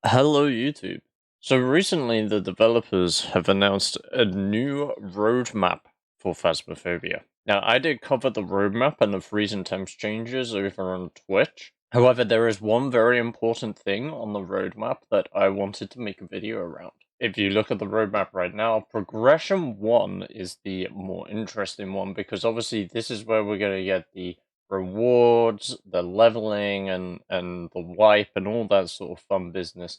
Hello YouTube. So recently the developers have announced a new roadmap for Phasmophobia. Now I did cover the roadmap and the freeze and temps changes over on Twitch. However, there is one very important thing on the roadmap that I wanted to make a video around. If you look at the roadmap right now, progression 1 is the more interesting one because obviously this is where we're going to get the rewards, the leveling, and the wipe, and all that sort of fun business.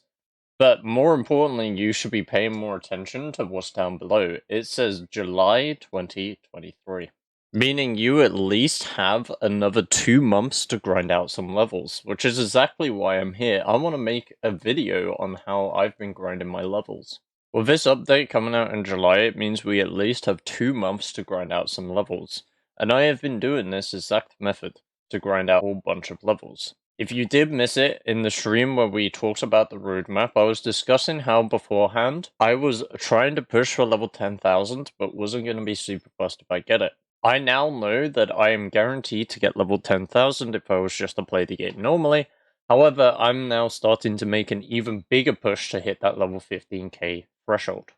But more importantly, you should be paying more attention to what's down below. It says July 2023, meaning you at least have another 2 months to grind out some levels, which is exactly why I'm here. I want to make a video on how I've been grinding my levels. With this update coming out in July, it means we at least have 2 months to grind out some levels. And I have been doing this exact method to grind out a whole bunch of levels. If you did miss it in the stream where we talked about the roadmap, I was discussing how beforehand I was trying to push for level 10,000, but wasn't going to be super fast if I get it. I now know that I am guaranteed to get level 10,000 if I was just to play the game normally. However, I'm now starting to make an even bigger push to hit that level 15k threshold.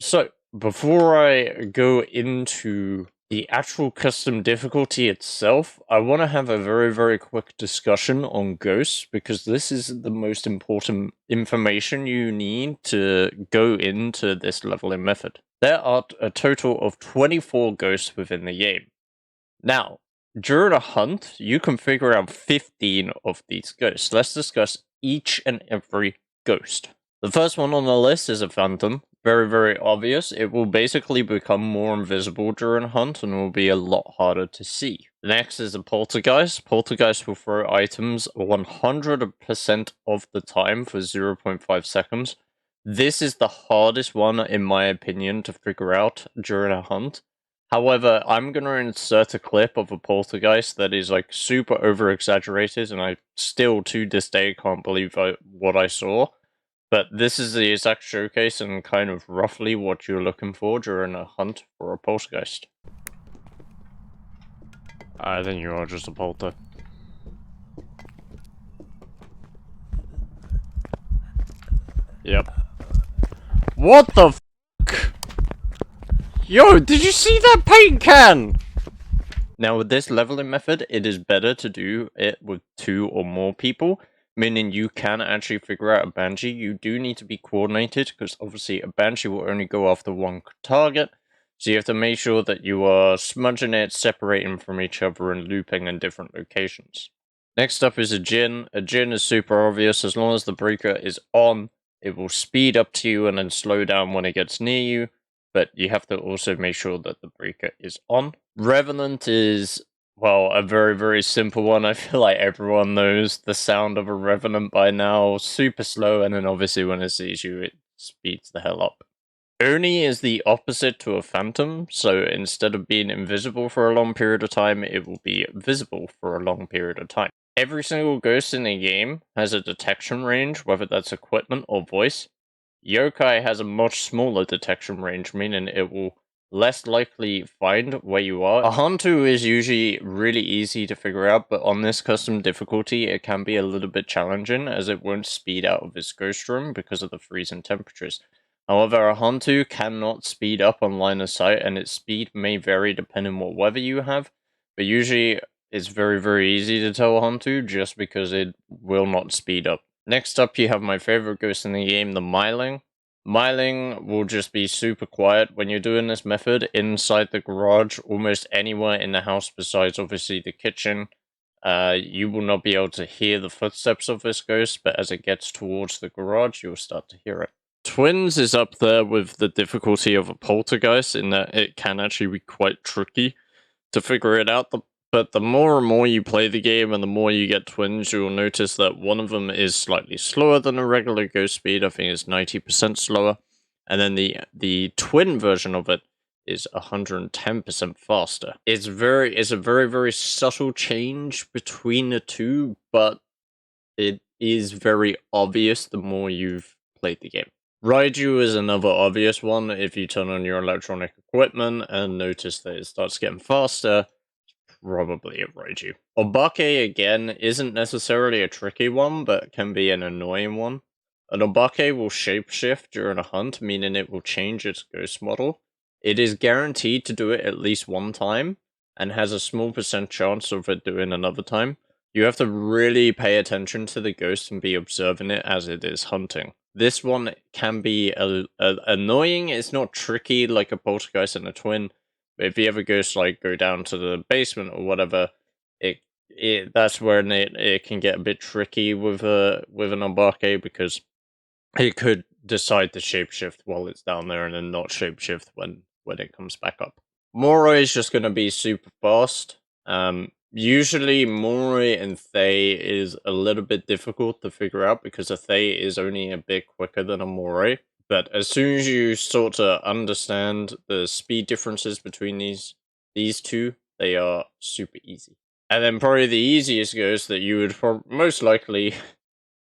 So, before I go into the actual custom difficulty itself, I want to have a very quick discussion on ghosts, because this is the most important information you need to go into this leveling method. There are a total of 24 ghosts within the game. Now, during a hunt, you can figure out 15 of these ghosts. Let's discuss each and every ghost. The first one on the list is a phantom. Very obvious. It will basically become more invisible during a hunt and will be a lot harder to see. The next is a poltergeist. Poltergeist will throw items 100% of the time for 0.5 seconds. This is the hardest one, in my opinion, to figure out during a hunt. However, I'm gonna insert a clip of a poltergeist that is like super over-exaggerated, and I still to this day can't believe what I saw. But this is the exact showcase and kind of roughly what you're looking for during a hunt for a poltergeist. I think you are just a polter. Yep. What the f***? Yo, did you see that paint can? Now with this leveling method, it is better to do it with 2 or more people, meaning you can actually figure out a Banshee. You do need to be coordinated, because obviously a Banshee will only go after one target, so you have to make sure that you are smudging it, separating from each other, and looping in different locations. Next up is a Djinn. A Djinn is super obvious. As long as the breaker is on, it will speed up to you and then slow down when it gets near you, but you have to also make sure that the breaker is on. Revenant is, well, a very simple one. I feel like everyone knows the sound of a Revenant by now. Super slow, and then obviously when it sees you, it speeds the hell up. Oni is the opposite to a Phantom, so instead of being invisible for a long period of time, it will be visible for a long period of time. Every single ghost in the game has a detection range, whether that's equipment or voice. Yokai has a much smaller detection range, meaning it will less likely find where you are. A Hantu is usually really easy to figure out, but on this custom difficulty, it can be a little bit challenging, as it won't speed out of its ghost room because of the freezing temperatures. However, a Hantu cannot speed up on line of sight, and its speed may vary depending on what weather you have, but usually it's very easy to tell a Hantu just because it will not speed up. Next up, you have my favorite ghost in the game, the Myling. Myling will just be super quiet when you're doing this method inside the garage, almost anywhere in the house besides obviously the kitchen. You will not be able to hear the footsteps of this ghost, but as it gets towards the garage, you'll start to hear it. Twins is up there with the difficulty of a poltergeist in that it can actually be quite tricky to figure it out. But the more and more you play the game and the more you get twins, you'll notice that one of them is slightly slower than a regular ghost speed. I think it's 90% slower. And then the twin version of it is 110% faster. It's a very subtle change between the two, but it is very obvious the more you've played the game. Raiju is another obvious one. If you turn on your electronic equipment and notice that it starts getting faster, probably a Raiju. Obake, again, isn't necessarily a tricky one, but can be an annoying one. An obake will shapeshift during a hunt, meaning it will change its ghost model. It is guaranteed to do it at least one time, and has a small % chance of it doing another time. You have to really pay attention to the ghost and be observing it as it is hunting. This one can be annoying. It's not tricky like a poltergeist and a twin. But if you ever ghost like go down to the basement or whatever, that's where it can get a bit tricky with an obake, because it could decide to shapeshift while it's down there and then not shapeshift when it comes back up. Moroi is just going to be super fast. Usually Moroi and Thay is a little bit difficult to figure out because a Thay is only a bit quicker than a Moroi. But as soon as you sort of understand the speed differences between these two, they are super easy. And then probably the easiest ghost that you would most likely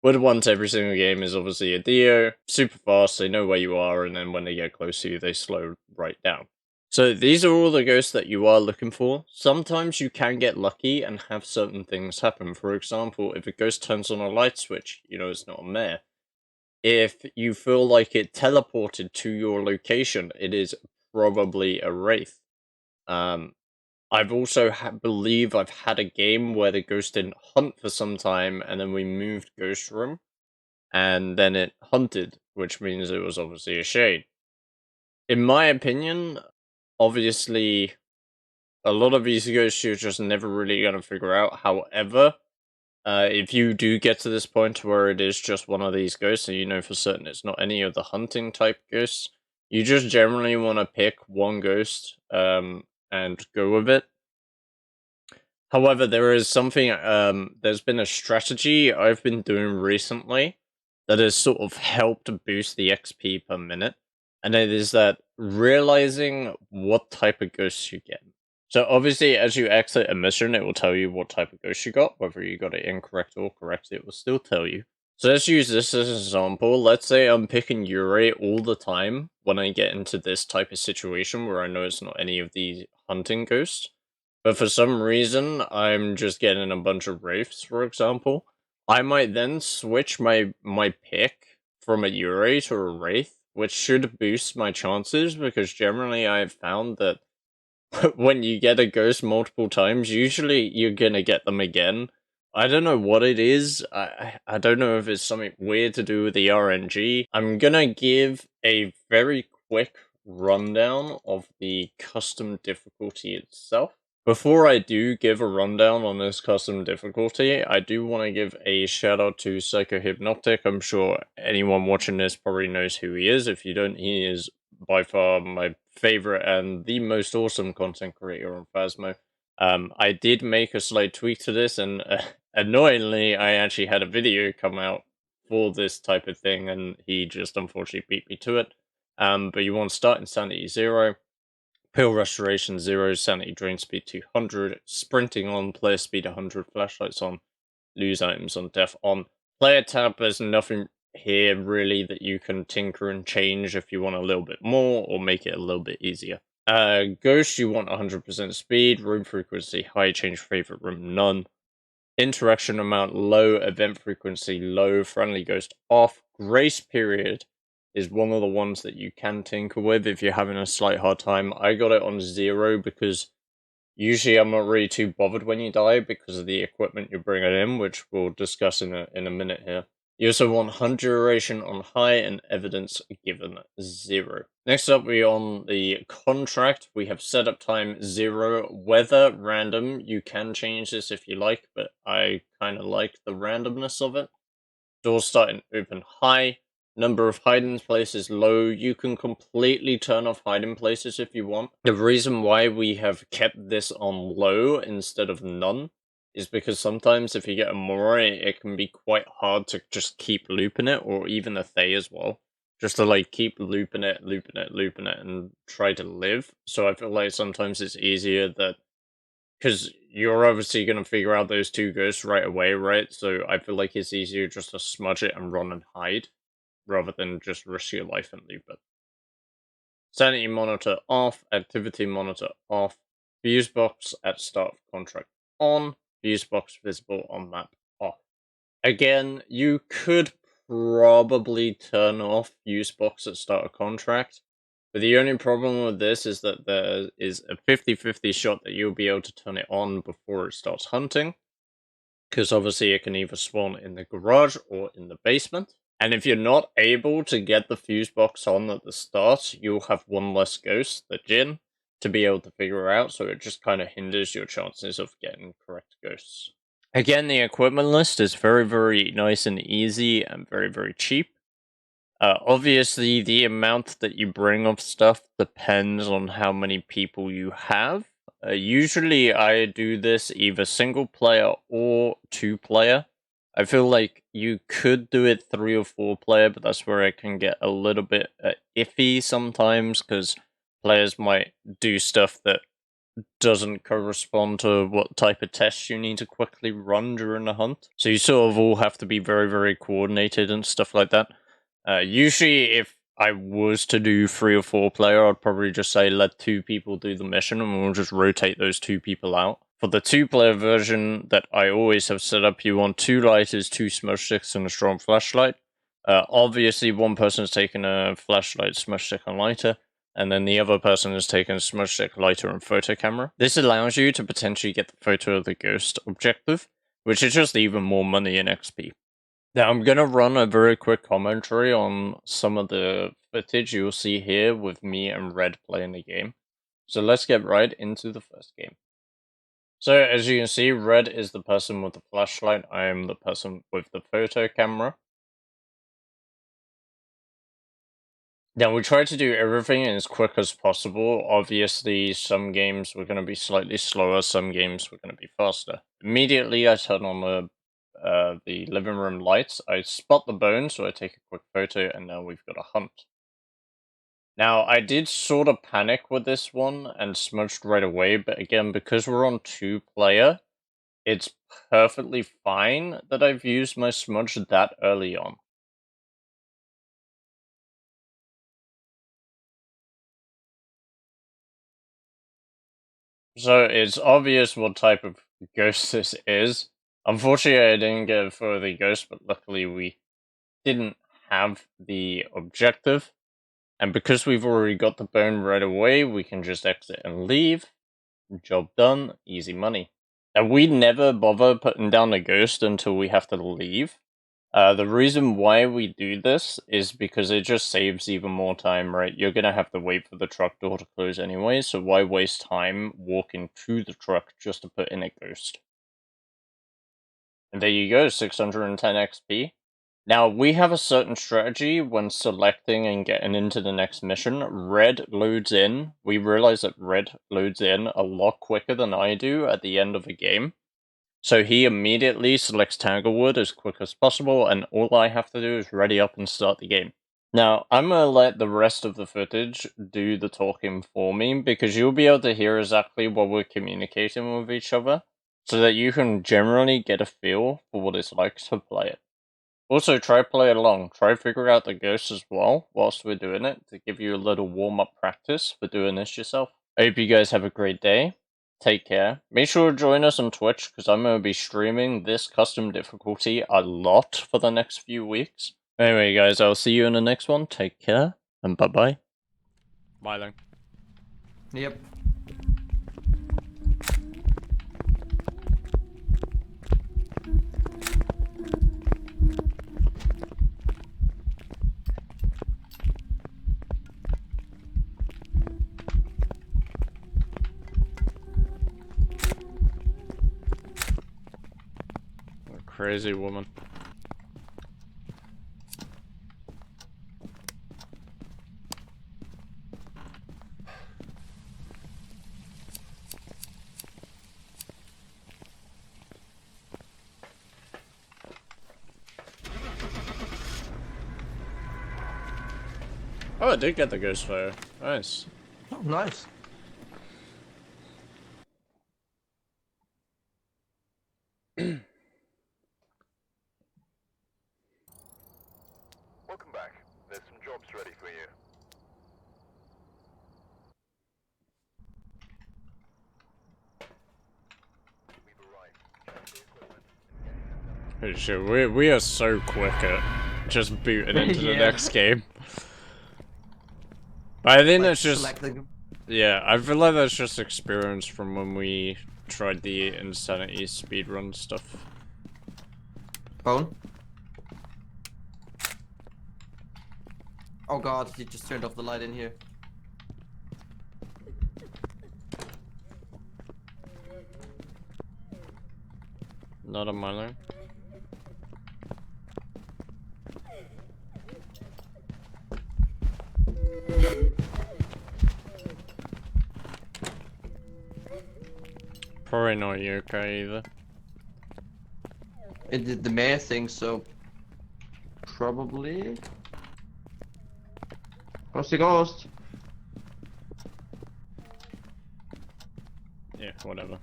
would want every single game is obviously a Dio. Super fast, they know where you are, and then when they get close to you, they slow right down. So these are all the ghosts that you are looking for. Sometimes you can get lucky and have certain things happen. For example, if a ghost turns on a light switch, it's not a mare. If you feel like it teleported to your location, it is probably a wraith. I've also believe I've had a game where the ghost didn't hunt for some time, and then we moved ghost room, and then it hunted, which means it was obviously a shade. In my opinion, obviously, a lot of these ghosts you're just never really going to figure out. However, if you do get to this point where it is just one of these ghosts, and you know for certain it's not any of the hunting type ghosts, you just generally want to pick one ghost and go with it. However, there is something, there's been a strategy I've been doing recently that has sort of helped boost the XP per minute, and it is that realizing what type of ghosts you get. So obviously, as you exit a mission, it will tell you what type of ghost you got. Whether you got it incorrect or correct, it will still tell you. So let's use this as an example. Let's say I'm picking Yurei all the time when I get into this type of situation where I know it's not any of these hunting ghosts. But for some reason, I'm just getting a bunch of wraiths, for example. I might then switch my pick from a Yurei to a wraith, which should boost my chances, because generally I've found that when you get a ghost multiple times, usually you're gonna get them again. I don't know what it is. I don't know if it's something weird to do with the RNG. I'm gonna give a very quick rundown of the custom difficulty itself. Before I do give a rundown on this custom difficulty, I do want to give a shout out to Psychohypnotic. I'm sure anyone watching this probably knows who he is. If you don't, he is by far my favorite and the most awesome content creator on Phasmo. I did make a slight tweak to this, and annoyingly, I actually had a video come out for this type of thing, and he just unfortunately beat me to it. But you want to start Insanity 0, Pill Restoration 0, Sanity Drain Speed 200, Sprinting on, Player Speed 100, Flashlights on, Lose Items on, Death on. Player Tab, there's nothing here really that you can tinker and change if you want a little bit more or make it a little bit easier. Ghost, you want 100% speed, room frequency high, change favorite room none. Interaction amount low, event frequency low, friendly ghost off. Grace period is one of the ones that you can tinker with if you're having a slight hard time. I got it on 0 because usually I'm not really too bothered when you die because of the equipment you're bringing in, which we'll discuss in a minute here. You also want hunt duration on high and evidence given 0. Next up, we on the contract. We have setup time 0, weather random. You can change this if you like, but I kind of like the randomness of it. Doors starting open high. Number of hiding places low. You can completely turn off hiding places if you want. The reason why we have kept this on low instead of none is because sometimes if you get a Moroi, it can be quite hard to just keep looping it, or even a Thay as well. Just to like keep looping it, and try to live. So I feel like sometimes it's easier that, because you're obviously going to figure out those two ghosts right away, right? So I feel like it's easier just to smudge it and run and hide, rather than just risk your life and leave it. Sanity monitor off, activity monitor off, fuse box at start of contract on, fuse box visible on map off. Again, you could probably turn off fuse box at start a contract. But the only problem with this is that there is a 50-50 shot that you'll be able to turn it on before it starts hunting. Because obviously it can either spawn in the garage or in the basement. And if you're not able to get the fuse box on at the start, you'll have one less ghost, the Jinn, to be able to figure out, so it just kind of hinders your chances of getting correct ghosts. Again, the equipment list is very, very nice and easy and very, very cheap. Obviously, the amount that you bring of stuff depends on how many people you have. Usually, I do this either single player or 2-player. I feel like you could do it 3 or 4-player, but that's where it can get a little bit iffy sometimes, because players might do stuff that doesn't correspond to what type of tests you need to quickly run during the hunt. So you sort of all have to be very, very coordinated and stuff like that. Usually, if I was to do 3 or 4-player, I'd probably just say let 2 people do the mission and we'll just rotate those 2 people out. For the 2-player version that I always have set up, you want 2 lighters, 2 smoke sticks, and a strong flashlight. Obviously, one person's taking a flashlight, smoke stick, and lighter, and then the other person is taking a smoke stick, lighter, and photo camera. This allows you to potentially get the photo of the ghost objective, which is just even more money in XP. Now, I'm going to run a very quick commentary on some of the footage you'll see here with me and Red playing the game. So let's get right into the first game. So, as you can see, Red is the person with the flashlight, I am the person with the photo camera. Now, we try to do everything as quick as possible. Obviously, some games we're going to be slightly slower, some games we're going to be faster. Immediately, I turn on the living room lights. I spot the bone, so I take a quick photo, and now we've got a hunt. Now, I did sort of panic with this one and smudged right away, but again, because we're on 2-player, it's perfectly fine that I've used my smudge that early on. So it's obvious what type of ghost this is. Unfortunately, I didn't get for the ghost, but luckily we didn't have the objective. And because we've already got the bone right away, we can just exit and leave. Job done, easy money. And we never bother putting down a ghost until we have to leave. The reason why we do this is because it just saves even more time, right? You're gonna have to wait for the truck door to close anyway, so why waste time walking to the truck just to put in a ghost? And there you go, 610 XP. Now, we have a certain strategy when selecting and getting into the next mission. Red loads in. We realize that Red loads in a lot quicker than I do at the end of a game. So he immediately selects Tanglewood as quick as possible, and all I have to do is ready up and start the game. Now, I'm going to let the rest of the footage do the talking for me, because you'll be able to hear exactly what we're communicating with each other, so that you can generally get a feel for what it's like to play it. Also, try play along. Try figure out the ghosts as well, whilst we're doing it, to give you a little warm-up practice for doing this yourself. I hope you guys have a great day. Take care. Make sure to join us on Twitch, because I'm going to be streaming this custom difficulty a lot for the next few weeks. Anyway, guys, I'll see you in the next one. Take care, and bye-bye. Bye, then. Yep. Crazy woman. Oh, I did get the ghost fire. Nice. Oh, nice. Welcome back. There's some jobs ready for you. We've arrived. Check the equipment and get set up. Holy shit, we are so quick at just booting into the Yeah. next game. But I think Like that's just... selecting. Yeah, I feel like that's just experience from when we tried the Insanity speedrun stuff. Bone. Oh god, he just turned off the light in here. Not on my line. Probably not UK either. It did the mayor thing, so probably. What's the ghost? Yeah, whatever.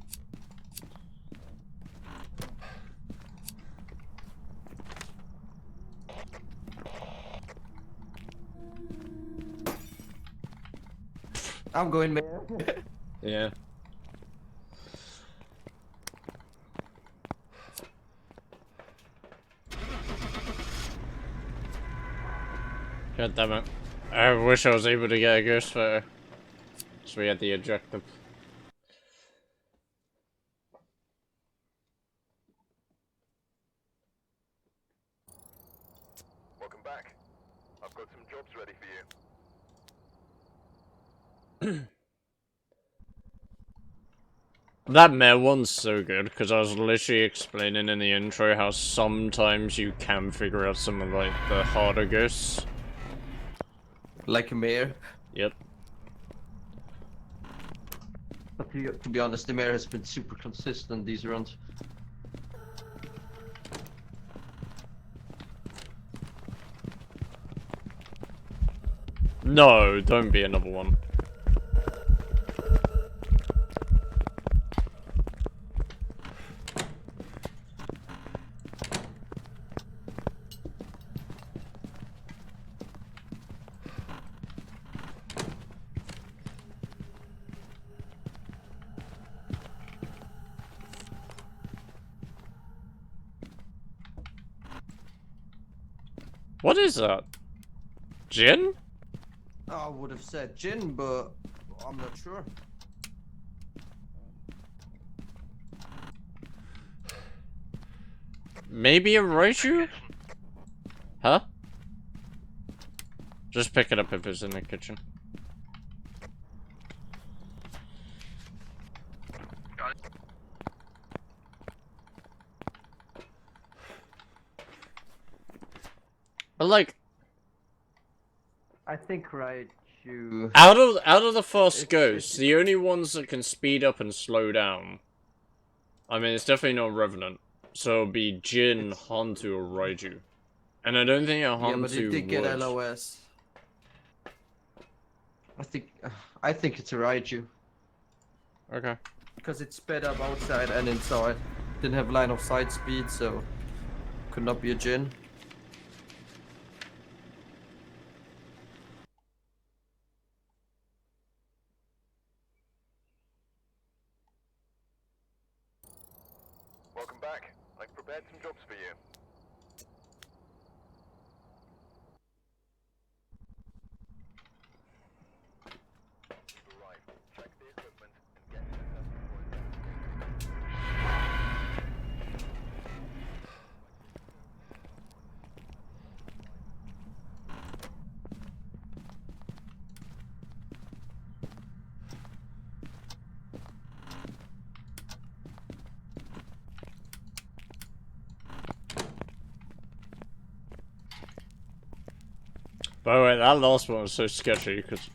I'm going mayor. Yeah. God damn it. I wish I was able to get a ghost photo. So we had the objective. Welcome back. I've got some jobs ready for you. That mare one's so good, because I was literally explaining in the intro how sometimes you can figure out some of, like, the harder ghosts. Like a mayor. Yep. But to be honest, the mayor has been super consistent these runs. No, don't be another one. What is that? Gin? I would have said gin, but I'm not sure. Maybe a Raichu? Huh? Just pick it up if it's in the kitchen. But like, I think Raichu. out of the first It's- ghosts, the only ones that can speed up and slow down. I mean, it's definitely not Revenant. So it'll be Jin, Hantu, or Raiju. And I don't think a Hantu Yeah, but it did get would. LOS. I think it's a Raichu. Okay. Because it sped up outside and inside. Didn't have line of sight speed, so could not be a Jin. Welcome back. I've prepared some jobs for you. Right. Check the equipment and get set up before By the way, that last one was so sketchy because.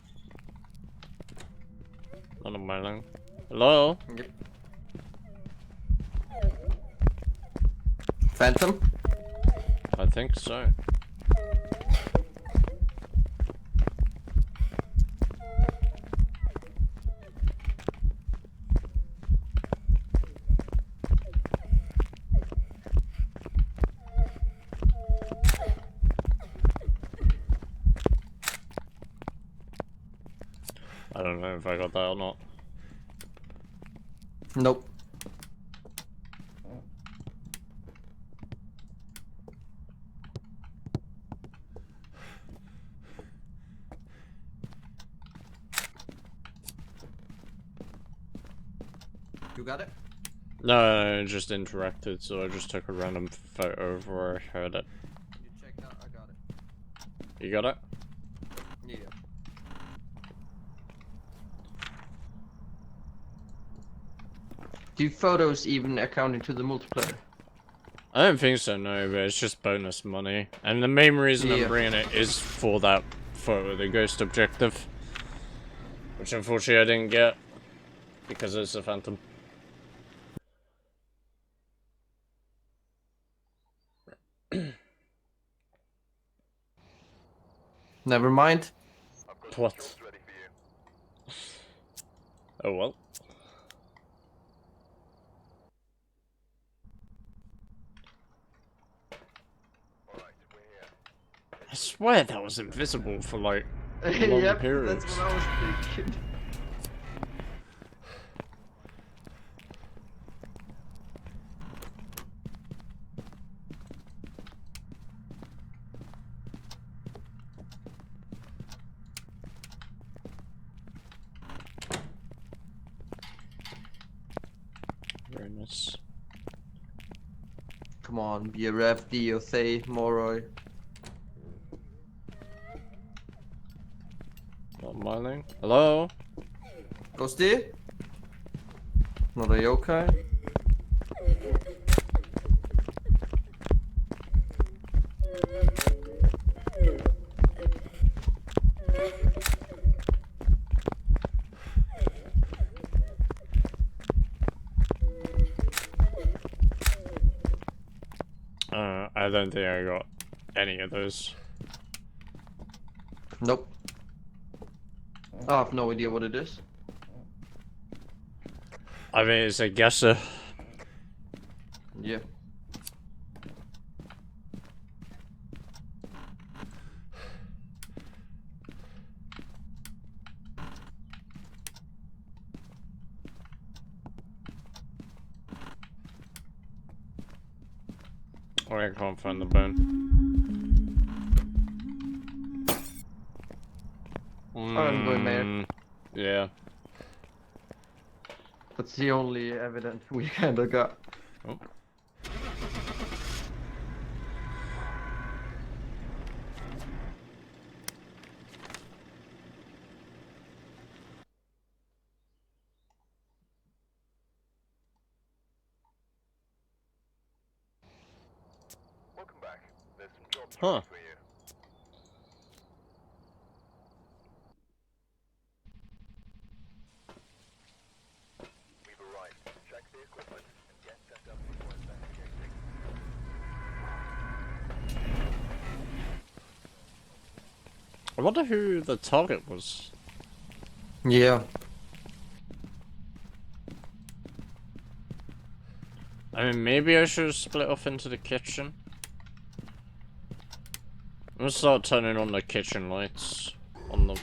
Not on my line. Hello? Yep. Phantom? I think so. I don't know if I got that or not. Nope. You got it? No, it just interacted, so I just took a random photo of where I heard it. You check that? I got it. You got it? Yeah. Do photos even account into the multiplayer? I don't think so, no, but it's just bonus money. And the main reason I'm Yeah. bringing it is for that photo, the ghost objective. Which unfortunately I didn't get, because it's a phantom. Never mind. I've got What? some jobs ready for you. Oh well. Alright, we're here. I swear that was invisible for like long Yep, periods. that's what I was thinking. Very nice. Come on, be a ref, Diothay, Moroi. Not mining. Hello? Ghosty? Not a yokai? I don't think I got any of those. Nope. I have no idea what it is. I mean, it's a guesser. Yeah. Oh, I can't find the bone. I'm going there. Yeah. That's the only evidence we kinda got. Oh. Welcome back. There's some jobs Huh. ready for you. We've arrived. Check the equipment and get set up before investigating. I wonder who the target was. Yeah. I mean, maybe I should have split off into the kitchen. I'm gonna start turning on the kitchen lights. On the...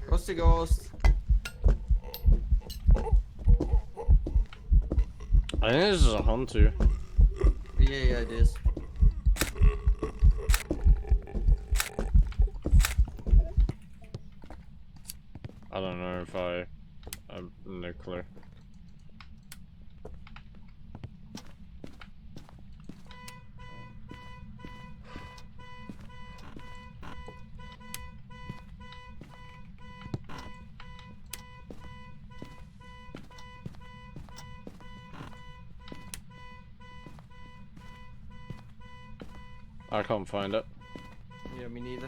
Ghosty ghost. I think this is a hunter. Yeah, it is. I don't know if I'm no clue. I can't find it. Yeah, me neither.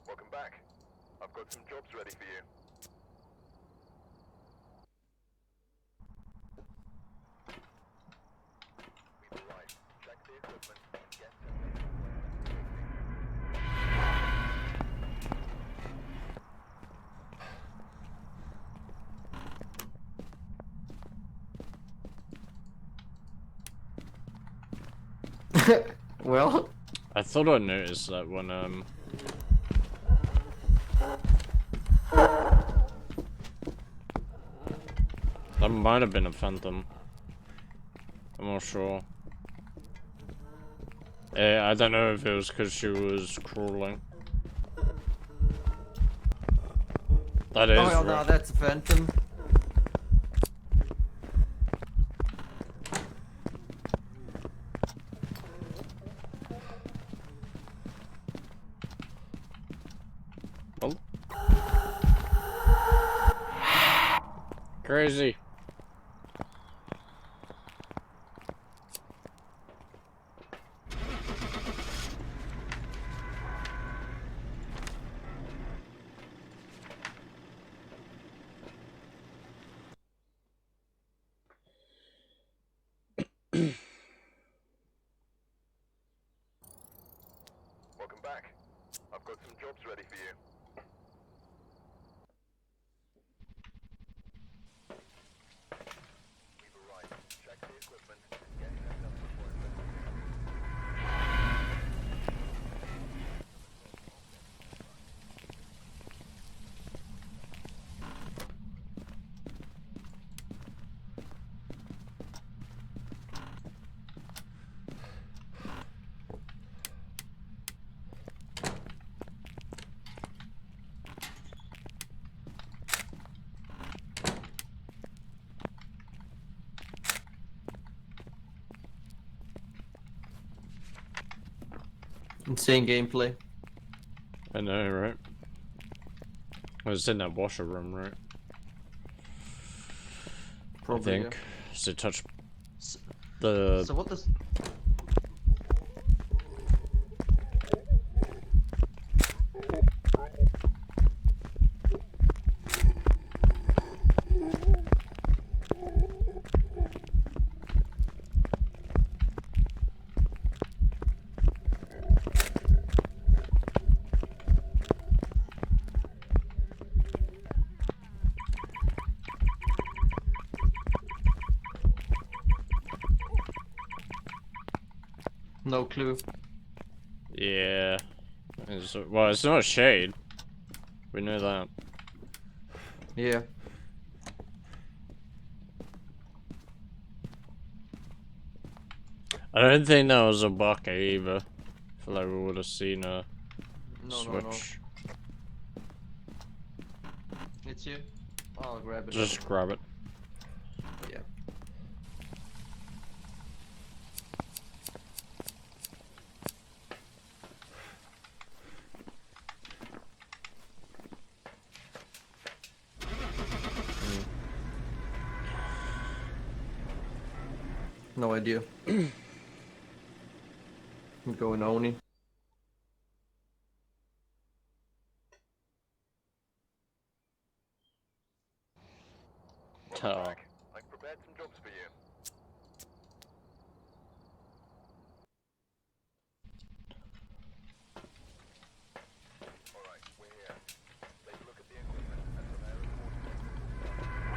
Welcome back. I've got some jobs ready for you. equipment and get set up for Well, I thought I noticed that when that might have been a phantom. I'm not sure. I don't know if it was because she was crawling. That is oh hell no, right. that's a phantom. Well. Crazy. Welcome back. I've got some jobs ready for you. We've arrived. Check the equipment and get set up before investigating. Insane gameplay. I know, right? I was in that washer room, right? Probably. I think. So touch So, the. so what does? No clue. Yeah. Well, it's not a shade. We know that. Yeah. I don't think that was a bucket either. I feel like we would have seen a No, no, no. switch. It's you. I'll grab it. Just grab it. Yeah. No idea. I'm going Oni. Welcome Oh. back. I've prepared some jobs for you. Alright, we're here. Take a look at the equipment and prepare a report.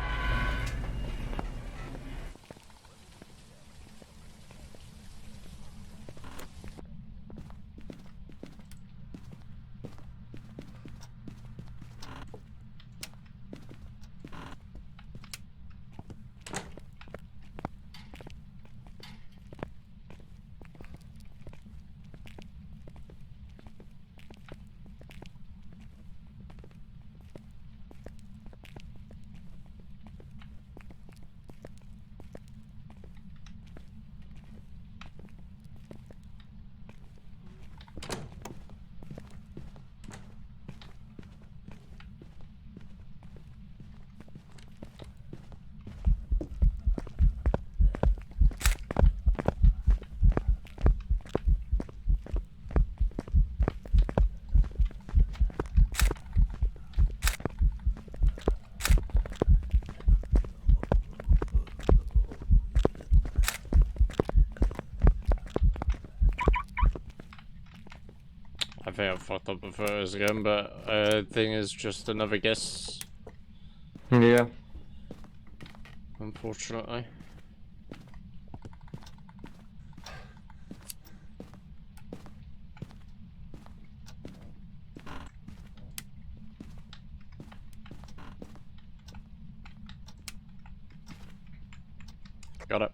think I fucked up the photos again, but thing is just another guess, Yeah. unfortunately. Got it.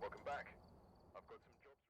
Welcome back. I've got some jobs.